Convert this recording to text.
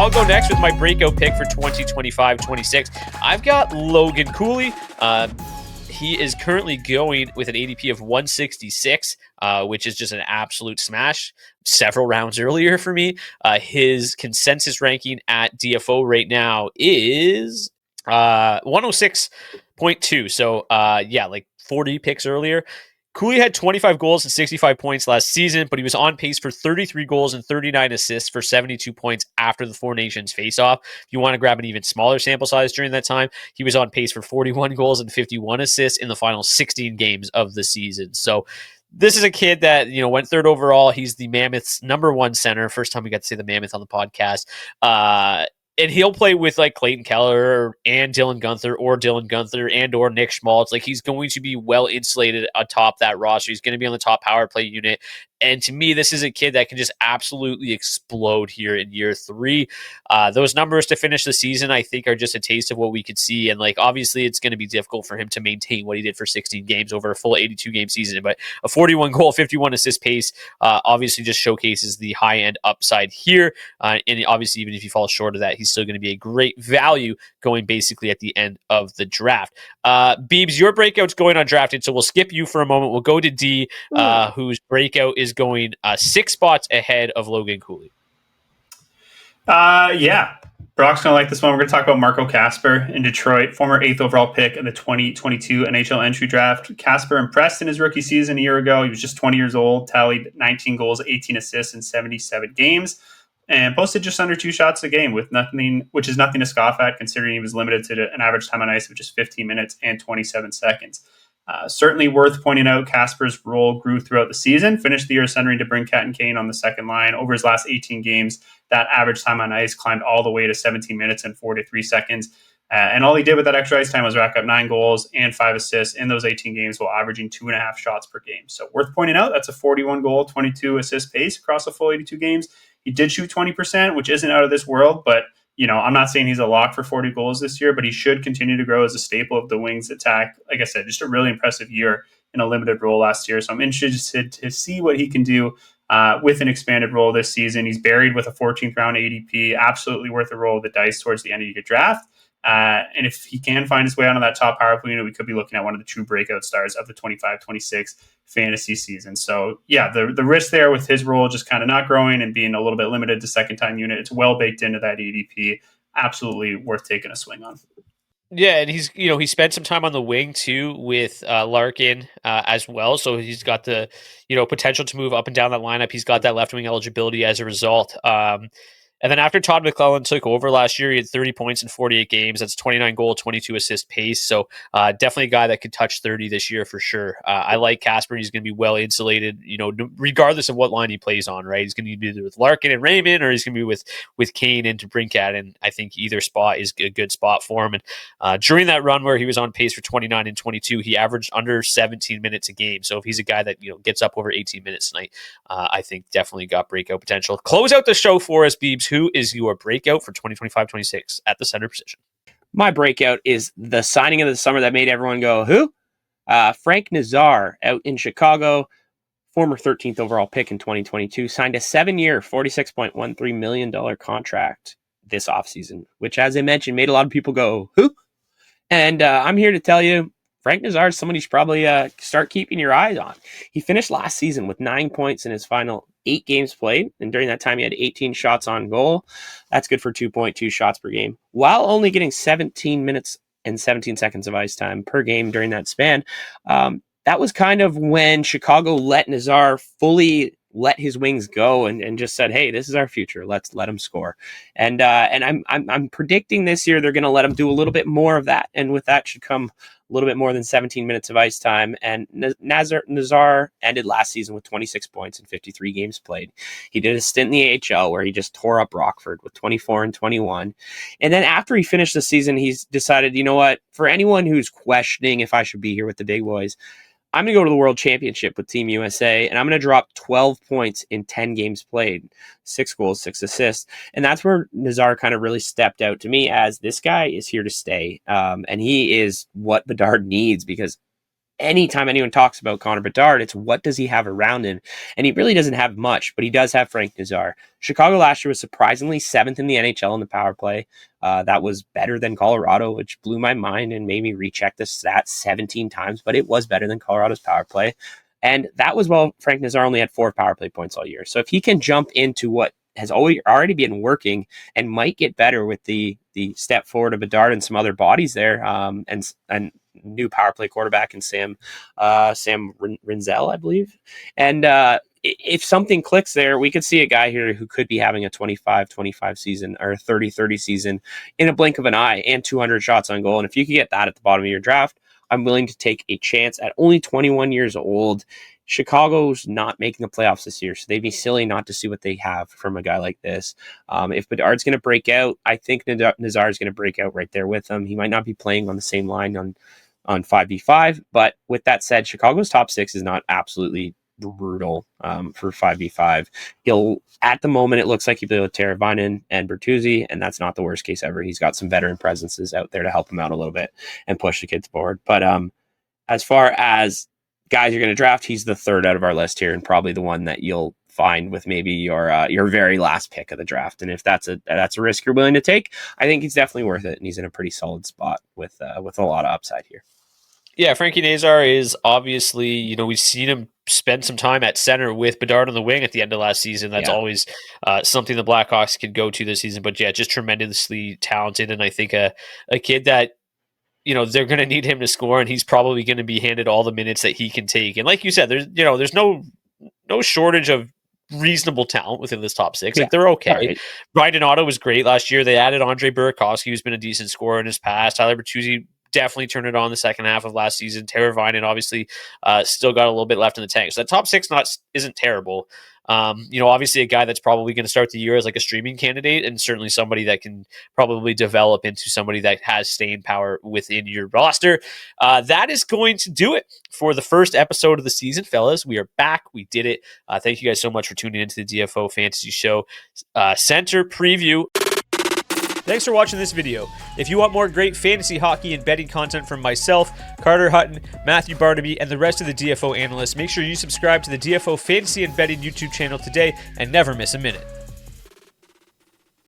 I'll go next with my breakout pick for 2025-26. I've got Logan Cooley. He is currently going with an ADP of 166, which is just an absolute smash. Several rounds earlier for me. His consensus ranking at DFO right now is 106.2. So, like 40 picks earlier. Cooley had 25 goals and 65 points last season, but he was on pace for 33 goals and 39 assists for 72 points after the Four Nations faceoff. If you want to grab an even smaller sample size during that time, he was on pace for 41 goals and 51 assists in the final 16 games of the season. So this is a kid that, went third overall. He's the Mammoth's number one center. First time we got to say the Mammoth on the podcast. And he'll play with like Clayton Keller and Dylan Gunther and or Nick Schmaltz. Like he's going to be well insulated atop that roster. He's going to be on the top power play unit. And to me, this is a kid that can just absolutely explode here in year 3. Those numbers to finish the season, I think, are just a taste of what we could see. And obviously, it's going to be difficult for him to maintain what he did for 16 games over a full 82-game season. But a 41-goal, 51-assist pace obviously just showcases the high-end upside here. And obviously, even if he falls short of that, he's still going to be a great value going basically at the end of the draft. Beebs, your breakout's going undrafted, so we'll skip you for a moment. We'll go to D, whose breakout is going 6 spots ahead of Logan Cooley. Brock's going to like this one. We're going to talk about Marco Kasper in Detroit, former 8th overall pick in the 2022 NHL entry draft. Kasper impressed in his rookie season a year ago. He was just 20 years old, tallied 19 goals, 18 assists in 77 games, and posted just under 2 shots a game, which is nothing to scoff at, considering he was limited to an average time on ice of just 15 minutes and 27 seconds. Certainly worth pointing out, Kasper's role grew throughout the season, finished the year centering to Brinkat and Kane on the second line. Over his last 18 games, that average time on ice climbed all the way to 17 minutes and 43 seconds. And all he did with that extra ice time was rack up 9 goals and 5 assists in those 18 games while averaging 2.5 shots per game. So worth pointing out, that's a 41 goal, 22 assist pace across a full 82 games. He did shoot 20%, which isn't out of this world, but I'm not saying he's a lock for 40 goals this year, but he should continue to grow as a staple of the Wings attack. Like I said, just a really impressive year in a limited role last year. So I'm interested to see what he can do with an expanded role this season. He's buried with a 14th round ADP, absolutely worth a roll of the dice towards the end of your draft. And if he can find his way onto that top power play unit, we could be looking at one of the true breakout stars of the 25-26 fantasy season. So yeah, the risk there with his role just kind of not growing and being a little bit limited to second time unit, it's well baked into that ADP. Absolutely worth taking a swing on. Yeah, and he's he spent some time on the wing too with Larkin as well, so he's got the potential to move up and down that lineup. He's got that left wing eligibility as a result. And then after Todd McClellan took over last year, he had 30 points in 48 games. That's 29 goal, 22 assist pace. So definitely a guy that could touch 30 this year for sure. I like Kasper. He's going to be well insulated, regardless of what line he plays on, right? He's going to be either with Larkin and Raymond, or he's going to be with Kane and DeBrincat. And I think either spot is a good spot for him. And during that run where he was on pace for 29 and 22, he averaged under 17 minutes a game. So if he's a guy that gets up over 18 minutes tonight, I think definitely got breakout potential. Close out the show for us, Beebs. Who is your breakout for 2025-26 at the center position? My breakout is the signing of the summer that made everyone go, who? Frank Nazar out in Chicago, former 13th overall pick in 2022, signed a 7-year, $46.13 million contract this offseason, which, as I mentioned, made a lot of people go, who? And I'm here to tell you, Frank Nazar is somebody you should probably start keeping your eyes on. He finished last season with 9 points in his final 8 games played, and during that time he had 18 shots on goal. That's good for 2.2 shots per game, while only getting 17 minutes and 17 seconds of ice time per game during that span. That was kind of when Chicago let Nazar fully let his wings go and just said, hey, this is our future. Let's let him score. And I'm predicting this year they're going to let him do a little bit more of that, and with that should come a little bit more than 17 minutes of ice time. And Nazar ended last season with 26 points in 53 games played. He did a stint in the AHL where he just tore up Rockford with 24 and 21. And then after he finished the season, he's decided, you know what, for anyone who's questioning if I should be here with the big boys, I'm going to go to the World Championship with Team USA, and I'm going to drop 12 points in 10 games played, 6 goals, 6 assists. And that's where Nazar kind of really stepped out to me as this guy is here to stay. And he is what Bedard needs, because anytime anyone talks about Connor Bedard, it's what does he have around him? And he really doesn't have much, but he does have Frank Nazar. Chicago last year was surprisingly 7th in the NHL in the power play. That was better than Colorado, which blew my mind and made me recheck the stats 17 times, but it was better than Colorado's power play. And that was while Frank Nazar only had 4 power play points all year. So if he can jump into what has already been working and might get better with the step forward of Bedard and some other bodies there, and new power play quarterback and Sam Rinzel, I believe. And if something clicks there, we could see a guy here who could be having a 25-25 season or a 30-30 season in a blink of an eye and 200 shots on goal. And if you could get that at the bottom of your draft, I'm willing to take a chance at only 21 years old. Chicago's not making the playoffs this year, so they'd be silly not to see what they have from a guy like this. If Bedard's going to break out, I think Nazar is going to break out right there with him. He might not be playing on the same line on 5v5, but with that said, Chicago's top 6 is not absolutely brutal for 5v5. At the moment, it looks like he'll be with Teravainen and Bertuzzi, and that's not the worst case ever. He's got some veteran presences out there to help him out a little bit and push the kids forward. But as far as guys you're going to draft, he's the 3rd out of our list here, and probably the one that you'll find with maybe your very last pick of the draft. And if that's a risk you're willing to take, I think he's definitely worth it, and he's in a pretty solid spot with a lot of upside here. Yeah, Frankie Nazar is obviously, we've seen him spend some time at center with Bedard on the wing at the end of last season. That's always something the Blackhawks could go to this season. But yeah, just tremendously talented. And I think a kid that, they're going to need him to score, and he's probably going to be handed all the minutes that he can take. And like you said, there's no shortage of reasonable talent within this top 6. Like, they're okay. Right. Brian Donato was great last year. They added Andre Burakovsky, who's been a decent scorer in his past. Tyler Bertuzzi definitely turned it on the second half of last season. Teravainen obviously still got a little bit left in the tank. So that top 6 isn't terrible. Obviously a guy that's probably going to start the year as like a streaming candidate, and certainly somebody that can probably develop into somebody that has staying power within your roster. That is going to do it for the first episode of the season, fellas. We are back. We did it. Thank you guys so much for tuning into the DFO Fantasy Show Center Preview. Thanks for watching this video. If you want more great fantasy hockey and betting content from myself, Carter Hutton, Matthew Barnaby, and the rest of the DFO analysts, make sure you subscribe to the DFO Fantasy and Betting YouTube channel today and never miss a minute.